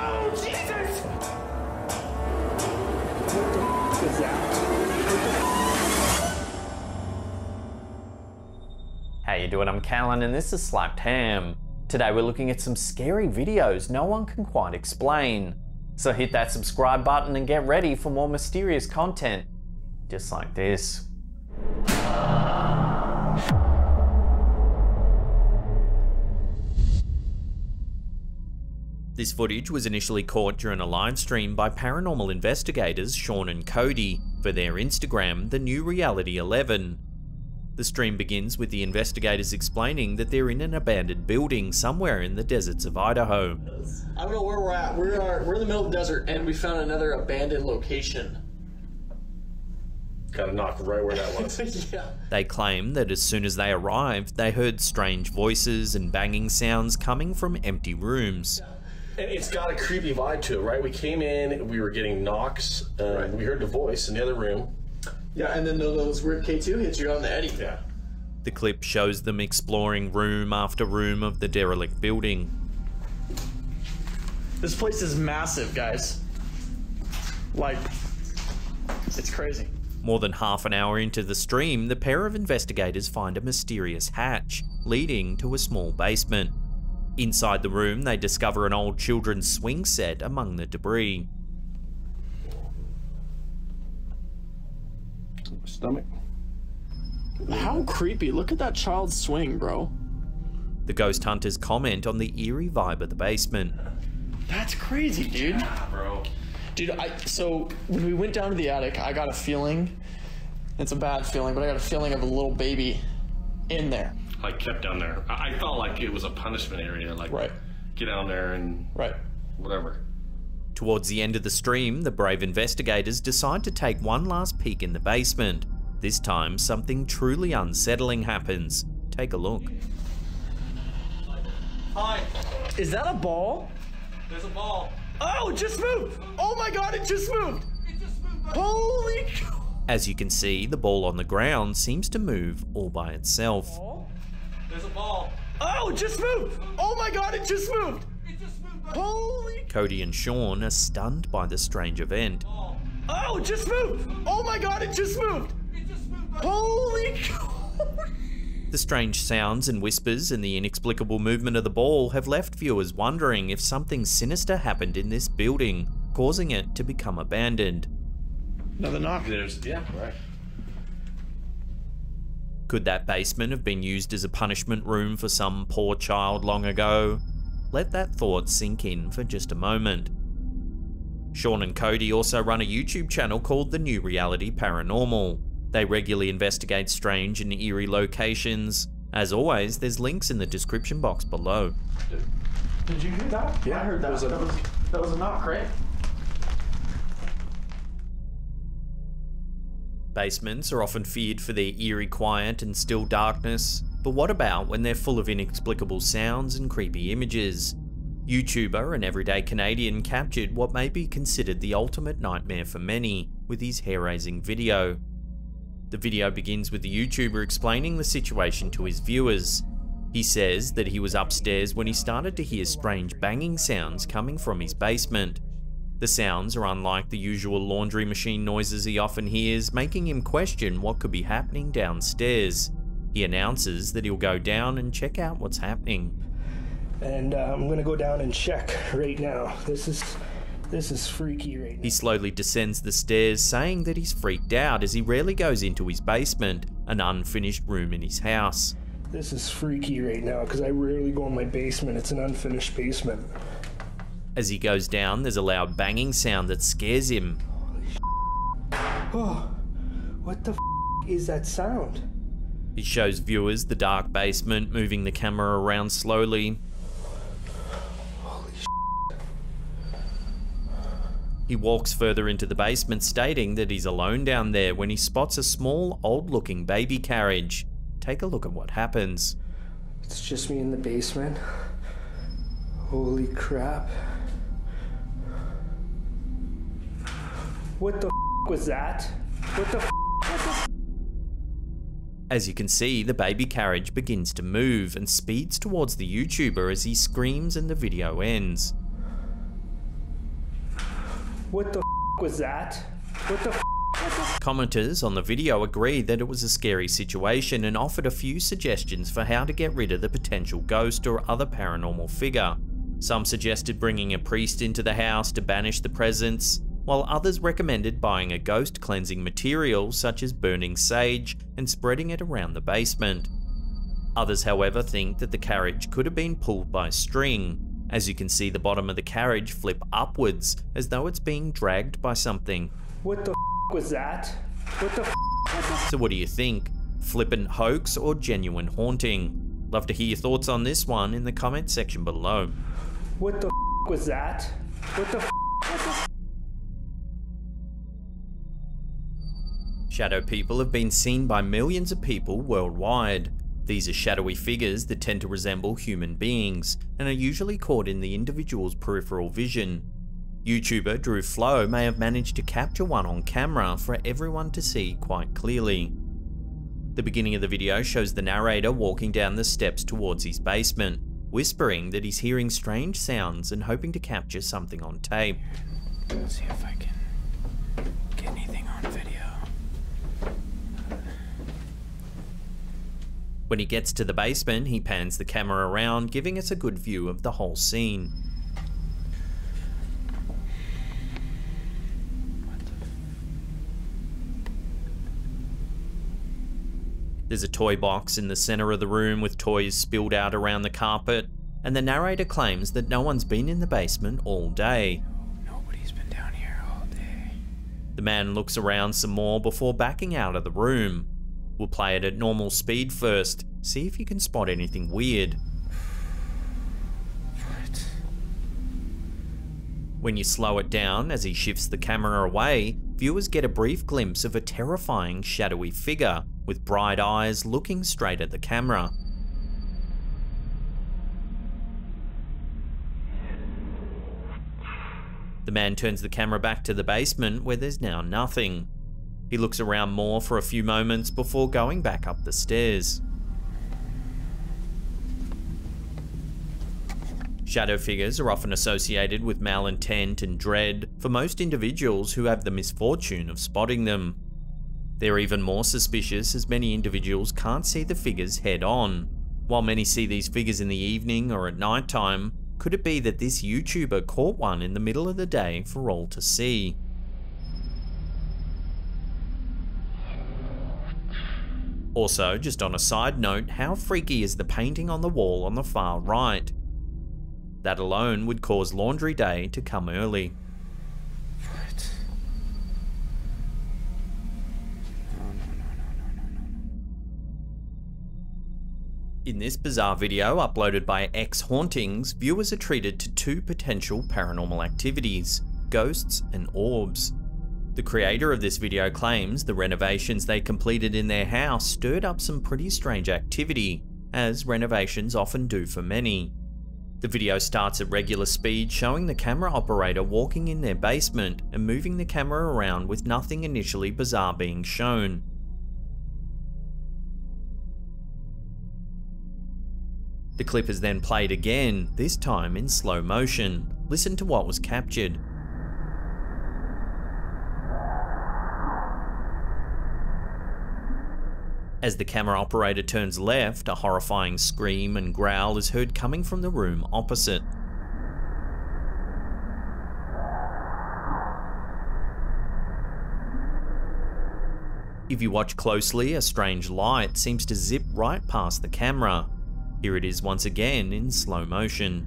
Oh, Jesus! What the f is that? How you doing? I'm Callan and this is Slapped Ham. Today we're looking at some scary videos no one can quite explain. So hit that subscribe button and get ready for more mysterious content, just like this. This footage was initially caught during a live stream by paranormal investigators Sean and Cody for their Instagram, The New Reality 11. The stream begins with the investigators explaining that they're in an abandoned building somewhere in the deserts of Idaho. I don't know where we're at. We're in the middle of the desert and we found another abandoned location. Gotta knock right where that was. Yeah. They claim that as soon as they arrived, they heard strange voices and banging sounds coming from empty rooms. And it's got a creepy vibe to it, right? We came in, we were getting knocks, Right. we heard the voice in the other room. Yeah, and then those weird K2 hits you on the Eddie. Yeah. The clip shows them exploring room after room of the derelict building. This place is massive, guys. Like, it's crazy. More than half an hour into the stream, the pair of investigators find a mysterious hatch leading to a small basement. Inside the room, they discover an old children's swing set among the debris. Stomach. How creepy. Look at that child's swing, bro. The ghost hunters comment on the eerie vibe of the basement. That's crazy, dude. Yeah, bro. Dude, so when we went down to the attic, I got a feeling, it's a bad feeling, but I got a feeling of a little baby in there. Like kept down there. I felt like it was a punishment area. Like, Right. get down there and Right. whatever. Towards the end of the stream, the brave investigators decide to take one last peek in the basement. This time, something truly unsettling happens. Take a look. Hi. Is that a ball? There's a ball. Oh, it just moved. Oh my God, it just moved. Holy cow. As you can see, the ball on the ground seems to move all by itself. There's a ball. Oh, it just moved. Oh my God, it just moved. Holy. Cody and Sean are stunned by the strange event. Oh, it just moved. Oh my God, it just moved. Holy cow. The strange sounds and whispers and the inexplicable movement of the ball have left viewers wondering if something sinister happened in this building, causing it to become abandoned. Another knock. Yeah, right. Could that basement have been used as a punishment room for some poor child long ago? Let that thought sink in for just a moment. Sean and Cody also run a YouTube channel called The New Reality Paranormal. They regularly investigate strange and eerie locations. As always, there's links in the description box below. Did you hear that? Yeah, I heard that. That was a knock, right? Basements are often feared for their eerie quiet and still darkness, but what about when they're full of inexplicable sounds and creepy images? YouTuber and everyday Canadian captured what may be considered the ultimate nightmare for many with his hair-raising video. The video begins with the YouTuber explaining the situation to his viewers. He says that he was upstairs when he started to hear strange banging sounds coming from his basement. The sounds are unlike the usual laundry machine noises he often hears, making him question what could be happening downstairs. He announces that he'll go down and check out what's happening. And I'm gonna go down and check right now. This is freaky right now. He slowly descends the stairs, saying that he's freaked out as he rarely goes into his basement, an unfinished room in his house. This is freaky right now because I rarely go in my basement. It's an unfinished basement. As he goes down, there's a loud banging sound that scares him. Oh, what the f is that sound? He shows viewers the dark basement, moving the camera around slowly. Holy sh**. He walks further into the basement, stating that he's alone down there when he spots a small, old-looking baby carriage. Take a look at what happens. It's just me in the basement. Holy crap. What the f was that? What the f? As you can see, the baby carriage begins to move and speeds towards the YouTuber as he screams and the video ends. What the was that? What the Commenters on the video agreed that it was a scary situation and offered a few suggestions for how to get rid of the potential ghost or other paranormal figure. Some suggested bringing a priest into the house to banish the presence, while others recommended buying a ghost cleansing material such as burning sage and spreading it around the basement. Others, however, think that the carriage could have been pulled by string. As you can see, the bottom of the carriage flip upwards as though it's being dragged by something. What the was that? What the So what do you think? Flippant hoax or genuine haunting? Love to hear your thoughts on this one in the comment section below. What the was that? What the Shadow people have been seen by millions of people worldwide. These are shadowy figures that tend to resemble human beings and are usually caught in the individual's peripheral vision. YouTuber Drew Flo may have managed to capture one on camera for everyone to see quite clearly. The beginning of the video shows the narrator walking down the steps towards his basement, whispering that he's hearing strange sounds and hoping to capture something on tape. Let's see if I can get anything on video. When he gets to the basement, he pans the camera around, giving us a good view of the whole scene. There's a toy box in the center of the room with toys spilled out around the carpet, and the narrator claims that no one's been in the basement all day. Nobody's been down here all day. The man looks around some more before backing out of the room. We'll play it at normal speed first, see if you can spot anything weird. What? When you slow it down as he shifts the camera away, viewers get a brief glimpse of a terrifying shadowy figure with bright eyes looking straight at the camera. The man turns the camera back to the basement where there's now nothing. He looks around more for a few moments before going back up the stairs. Shadow figures are often associated with malintent and dread for most individuals who have the misfortune of spotting them. They're even more suspicious as many individuals can't see the figures head on. While many see these figures in the evening or at night time, could it be that this YouTuber caught one in the middle of the day for all to see? Also, just on a side note, how freaky is the painting on the wall on the far right? That alone would cause laundry day to come early. What? No. In this bizarre video uploaded by X Hauntings, viewers are treated to two potential paranormal activities, ghosts and orbs. The creator of this video claims the renovations they completed in their house stirred up some pretty strange activity, as renovations often do for many. The video starts at regular speed, showing the camera operator walking in their basement and moving the camera around with nothing initially bizarre being shown. The clip is then played again, this time in slow motion. Listen to what was captured. As the camera operator turns left, a horrifying scream and growl is heard coming from the room opposite. If you watch closely, a strange light seems to zip right past the camera. Here it is once again in slow motion.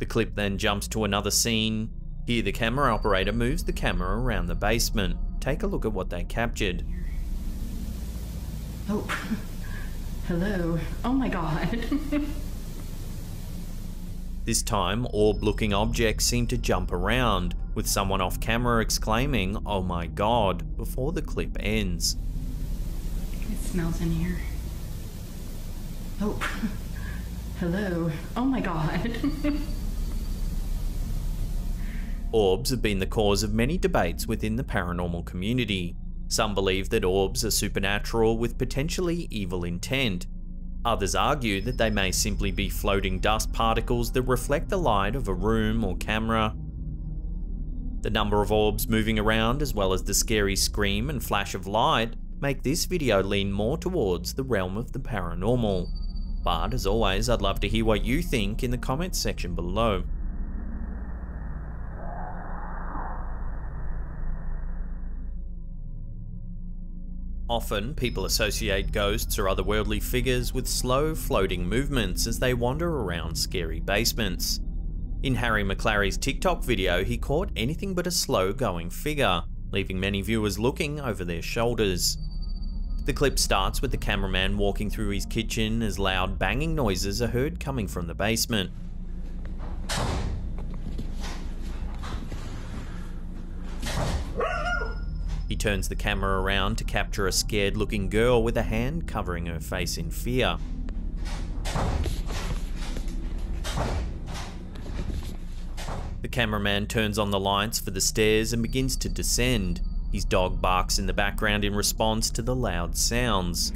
The clip then jumps to another scene. Here the camera operator moves the camera around the basement. Take a look at what they captured. Oh, hello. Oh my god. This time, orb-looking objects seem to jump around, with someone off camera exclaiming, "Oh my god," before the clip ends. It smells in here. Oh, hello. Oh my god. Orbs have been the cause of many debates within the paranormal community. Some believe that orbs are supernatural with potentially evil intent. Others argue that they may simply be floating dust particles that reflect the light of a room or camera. The number of orbs moving around, as well as the scary scream and flash of light, make this video lean more towards the realm of the paranormal. But as always, I'd love to hear what you think in the comments section below. Often, people associate ghosts or otherworldly figures with slow, floating movements as they wander around scary basements. In Harry McClary's TikTok video, he caught anything but a slow-going figure, leaving many viewers looking over their shoulders. The clip starts with the cameraman walking through his kitchen as loud banging noises are heard coming from the basement. He turns the camera around to capture a scared-looking girl with a hand covering her face in fear. The cameraman turns on the lights for the stairs and begins to descend. His dog barks in the background in response to the loud sounds.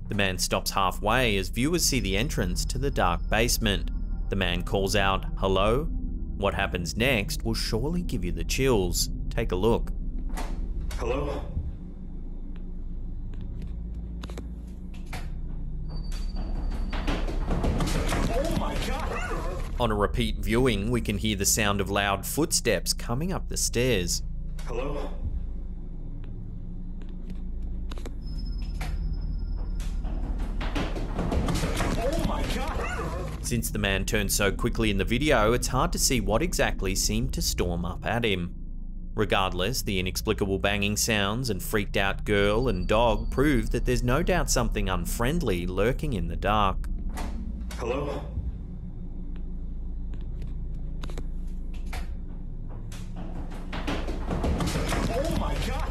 The man stops halfway as viewers see the entrance to the dark basement. The man calls out, "Hello?" What happens next will surely give you the chills. Take a look. Hello? Oh my God! On a repeat viewing, we can hear the sound of loud footsteps coming up the stairs. Hello? Oh my God! Since the man turned so quickly in the video, it's hard to see what exactly seemed to storm up at him. Regardless, the inexplicable banging sounds and freaked out girl and dog prove that there's no doubt something unfriendly lurking in the dark. Hello? Oh my God!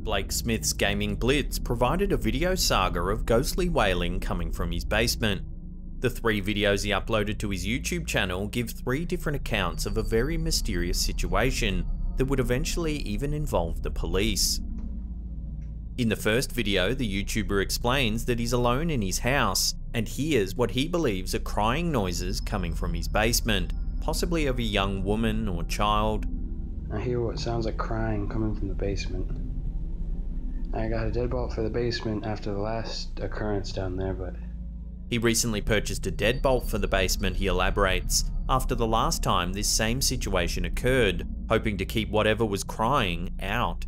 Blake Smith's Gaming Blitz provided a video saga of ghostly wailing coming from his basement. The 3 videos he uploaded to his YouTube channel give 3 different accounts of a very mysterious situation that would eventually even involve the police. In the first video, the YouTuber explains that he's alone in his house and hears what he believes are crying noises coming from his basement, possibly of a young woman or child. I hear what sounds like crying coming from the basement. I got a deadbolt for the basement after the last occurrence down there, but... He recently purchased a deadbolt for the basement, he elaborates, after the last time this same situation occurred, hoping to keep whatever was crying out.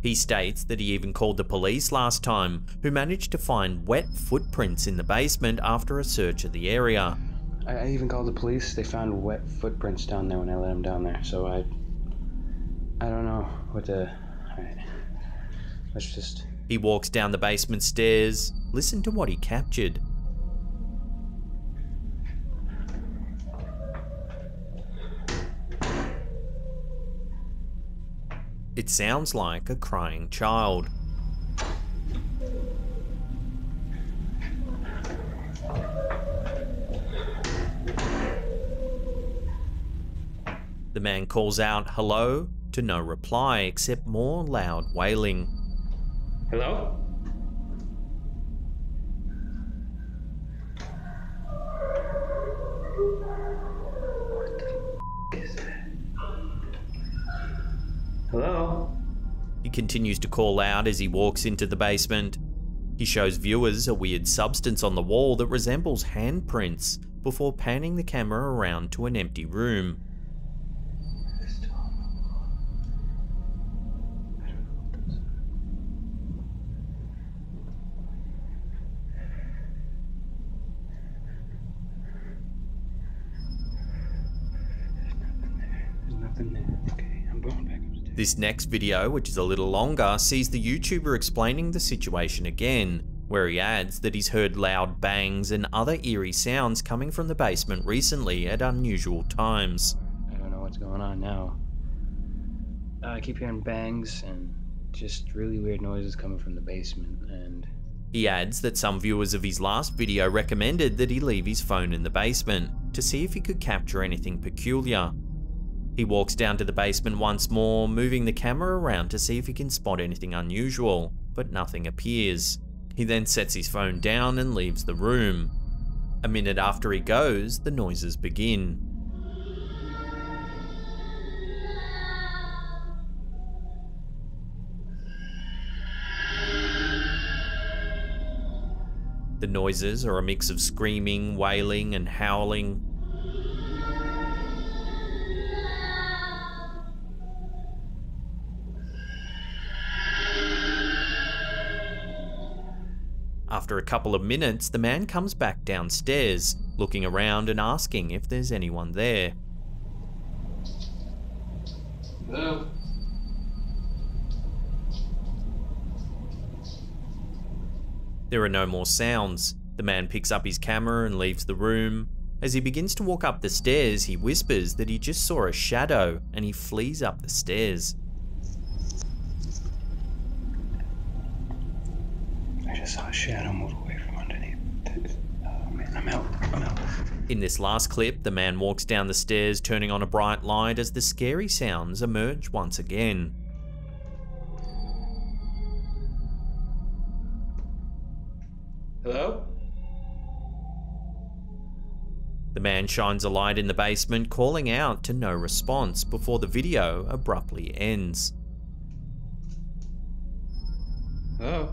He states that he even called the police last time, who managed to find wet footprints in the basement after a search of the area. I even called the police. They found wet footprints down there when I let them down there, so I don't know what to... Alright. Let's just... He walks down the basement stairs. Listen to what he captured. It sounds like a crying child. The man calls out "hello" to no reply except more loud wailing. Hello? What the is that? Hello? He continues to call out as he walks into the basement. He shows viewers a weird substance on the wall that resembles handprints before panning the camera around to an empty room. There's nothing there. Okay, I'm going back upstairs. This next video, which is a little longer, sees the YouTuber explaining the situation again, where he adds that he's heard loud bangs and other eerie sounds coming from the basement recently at unusual times. I don't know what's going on now. I keep hearing bangs and just really weird noises coming from the basement, and... He adds that some viewers of his last video recommended that he leave his phone in the basement to see if he could capture anything peculiar. He walks down to the basement once more, moving the camera around to see if he can spot anything unusual, but nothing appears. He then sets his phone down and leaves the room. A minute after he goes, the noises begin. The noises are a mix of screaming, wailing, and howling. After a couple of minutes, the man comes back downstairs, looking around and asking if there's anyone there. Hello? There are no more sounds. The man picks up his camera and leaves the room. As he begins to walk up the stairs, he whispers that he just saw a shadow and he flees up the stairs. I just saw a shadow move away from underneath. Oh man, I'm out. In this last clip, the man walks down the stairs, turning on a bright light as the scary sounds emerge once again. Hello? The man shines a light in the basement, calling out to no response before the video abruptly ends. Hello?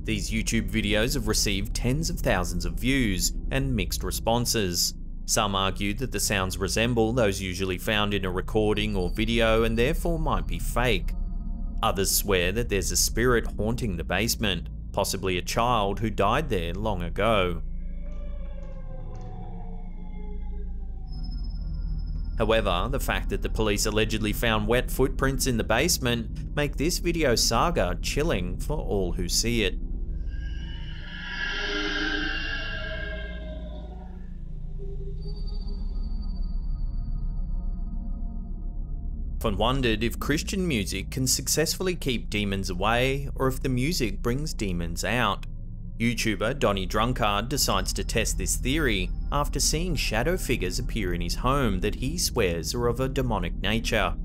These YouTube videos have received tens of thousands of views and mixed responses. Some argue that the sounds resemble those usually found in a recording or video and therefore might be fake. Others swear that there's a spirit haunting the basement, possibly a child who died there long ago. However, the fact that the police allegedly found wet footprints in the basement make this video saga chilling for all who see it. Often wondered if Christian music can successfully keep demons away, or if the music brings demons out. YouTuber Donnie Drunkard decides to test this theory after seeing shadow figures appear in his home that he swears are of a demonic nature.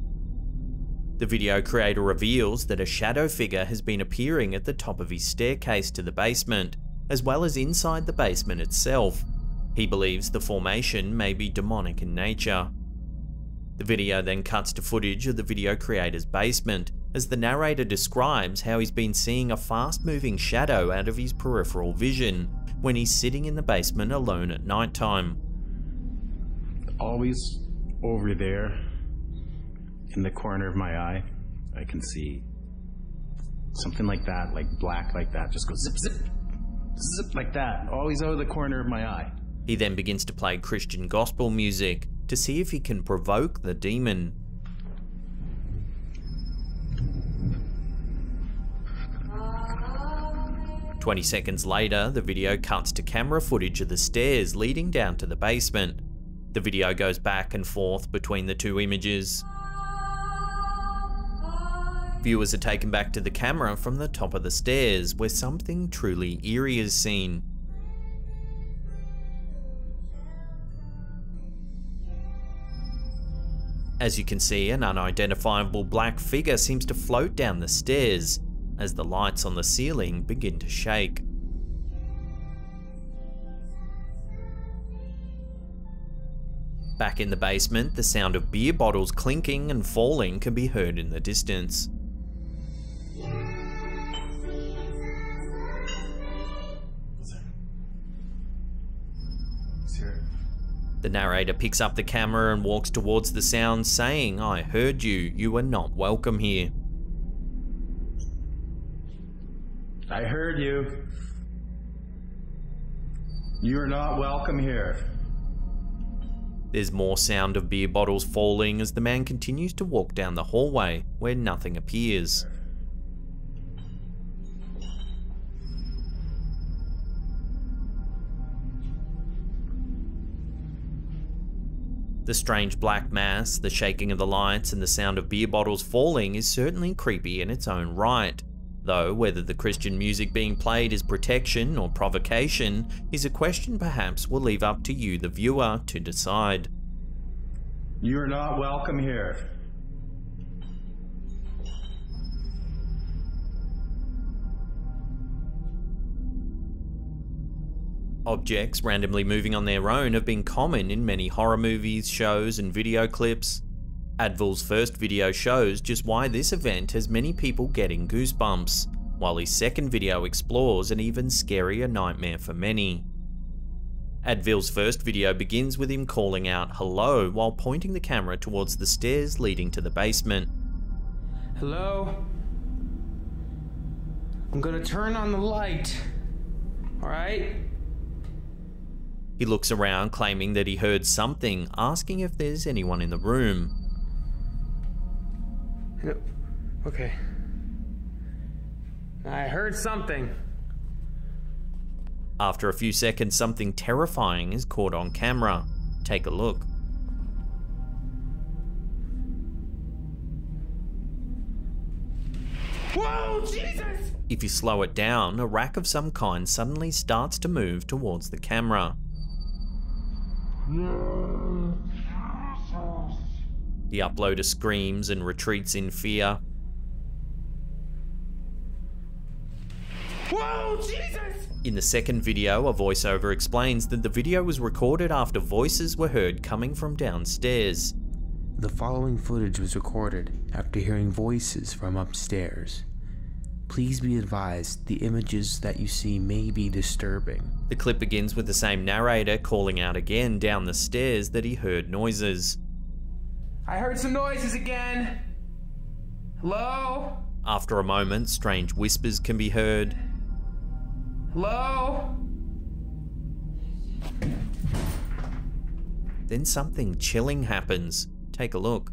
The video creator reveals that a shadow figure has been appearing at the top of his staircase to the basement, as well as inside the basement itself. He believes the formation may be demonic in nature. The video then cuts to footage of the video creator's basement, as the narrator describes how he's been seeing a fast-moving shadow out of his peripheral vision when he's sitting in the basement alone at nighttime. Always over there, in the corner of my eye, I can see something like that, like black like that, just goes zip, zip, zip like that, always out of the corner of my eye. He then begins to play Christian gospel music to see if he can provoke the demon. "20 seconds later, the video cuts to camera footage of the stairs leading down to the basement. The video goes back and forth between the two images. Viewers are taken back to the camera from the top of the stairs, where something truly eerie is seen. As you can see, an unidentifiable black figure seems to float down the stairs as the lights on the ceiling begin to shake. Back in the basement, the sound of beer bottles clinking and falling can be heard in the distance. The narrator picks up the camera and walks towards the sound, saying, "I heard you, you are not welcome here." I heard you. You're not welcome here. There's more sound of beer bottles falling as the man continues to walk down the hallway where nothing appears. The strange black mass, the shaking of the lights, and the sound of beer bottles falling is certainly creepy in its own right. Though whether the Christian music being played is protection or provocation is a question perhaps we'll leave up to you, the viewer, to decide. You're not welcome here. Objects randomly moving on their own have been common in many horror movies, shows, and video clips. Advil's first video shows just why this event has many people getting goosebumps, while his second video explores an even scarier nightmare for many. Advil's first video begins with him calling out hello while pointing the camera towards the stairs leading to the basement. Hello? I'm gonna turn on the light. Alright? He looks around claiming that he heard something, asking if there's anyone in the room. Okay. I heard something. After a few seconds, something terrifying is caught on camera. Take a look. Whoa, Jesus! If you slow it down, a rack of some kind suddenly starts to move towards the camera. The uploader screams and retreats in fear. Whoa, Jesus! In the second video, a voiceover explains that the video was recorded after voices were heard coming from downstairs. The following footage was recorded after hearing voices from upstairs. Please be advised, the images that you see may be disturbing. The clip begins with the same narrator calling out again down the stairs that he heard noises. I heard some noises again. Hello? After a moment, strange whispers can be heard. Hello? Then something chilling happens. Take a look.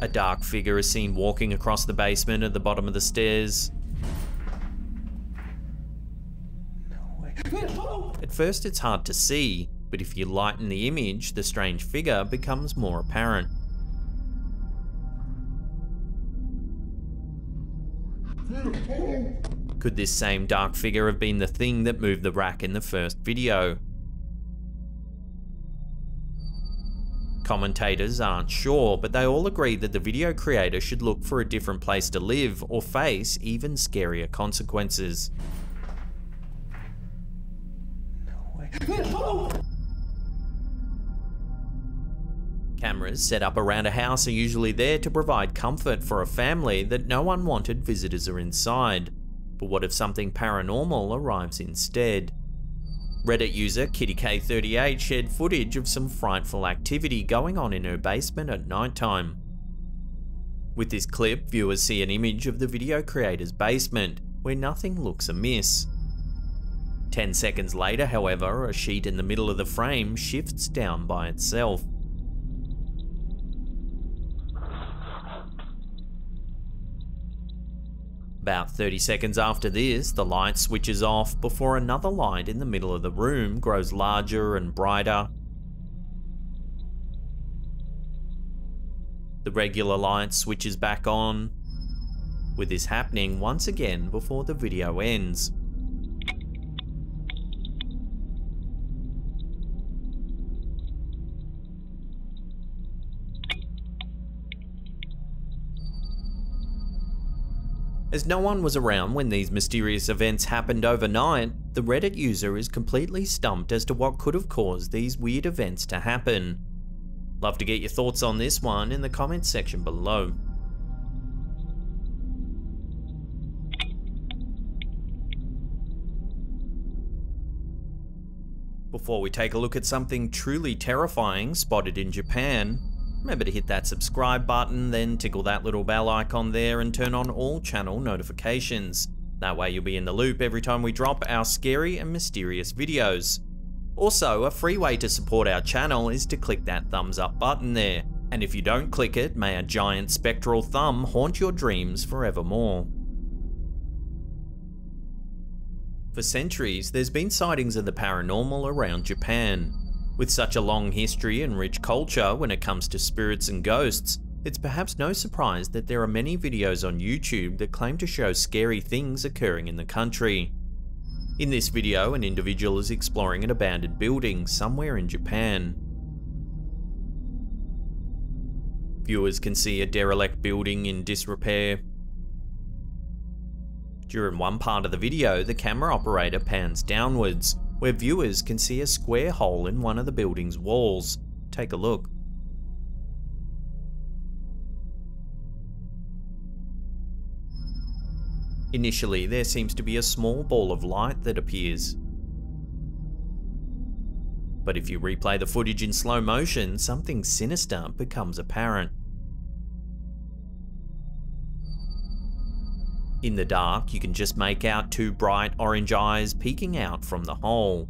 A dark figure is seen walking across the basement at the bottom of the stairs. At first it's hard to see, but if you lighten the image, the strange figure becomes more apparent. Could this same dark figure have been the thing that moved the rack in the first video? Commentators aren't sure, but they all agree that the video creator should look for a different place to live or face even scarier consequences. Cameras set up around a house are usually there to provide comfort for a family that no unwanted visitors are inside. But what if something paranormal arrives instead? Reddit user KittyK38 shared footage of some frightful activity going on in her basement at nighttime. With this clip, viewers see an image of the video creator's basement, where nothing looks amiss. 10 seconds later, however, a sheet in the middle of the frame shifts down by itself. About 30 seconds after this, the light switches off before another light in the middle of the room grows larger and brighter. The regular light switches back on, with this happening once again before the video ends. As no one was around when these mysterious events happened overnight, the Reddit user is completely stumped as to what could have caused these weird events to happen. Love to get your thoughts on this one in the comments section below. Before we take a look at something truly terrifying spotted in Japan, remember to hit that subscribe button, then tickle that little bell icon there and turn on all channel notifications. That way you'll be in the loop every time we drop our scary and mysterious videos. Also, a free way to support our channel is to click that thumbs up button there. And if you don't click it, may a giant spectral thumb haunt your dreams forevermore. For centuries, there's been sightings of the paranormal around Japan. With such a long history and rich culture when it comes to spirits and ghosts, It's perhaps no surprise that there are many videos on YouTube that claim to show scary things occurring in the country. In this video, an individual is exploring an abandoned building somewhere in Japan. Viewers can see a derelict building in disrepair. During one part of the video, the camera operator pans downwards, where viewers can see a square hole in one of the building's walls. Take a look. Initially, there seems to be a small ball of light that appears. But if you replay the footage in slow motion, something sinister becomes apparent. In the dark, you can just make out two bright orange eyes peeking out from the hole.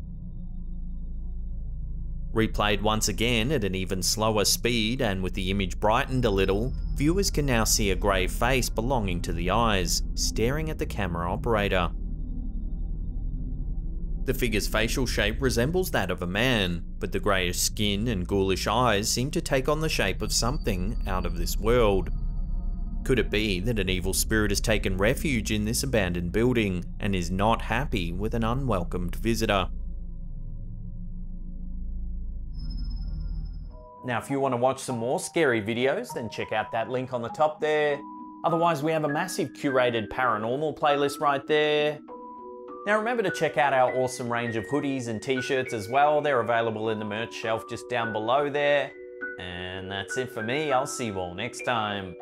Replayed once again at an even slower speed and with the image brightened a little, viewers can now see a grey face belonging to the eyes, staring at the camera operator. The figure's facial shape resembles that of a man, but the greyish skin and ghoulish eyes seem to take on the shape of something out of this world. Could it be that an evil spirit has taken refuge in this abandoned building and is not happy with an unwelcomed visitor? Now, if you want to watch some more scary videos, then check out that link on the top there. Otherwise, we have a massive curated paranormal playlist right there. Now remember to check out our awesome range of hoodies and t-shirts as well. They're available in the merch shelf just down below there. And that's it for me. I'll see you all next time.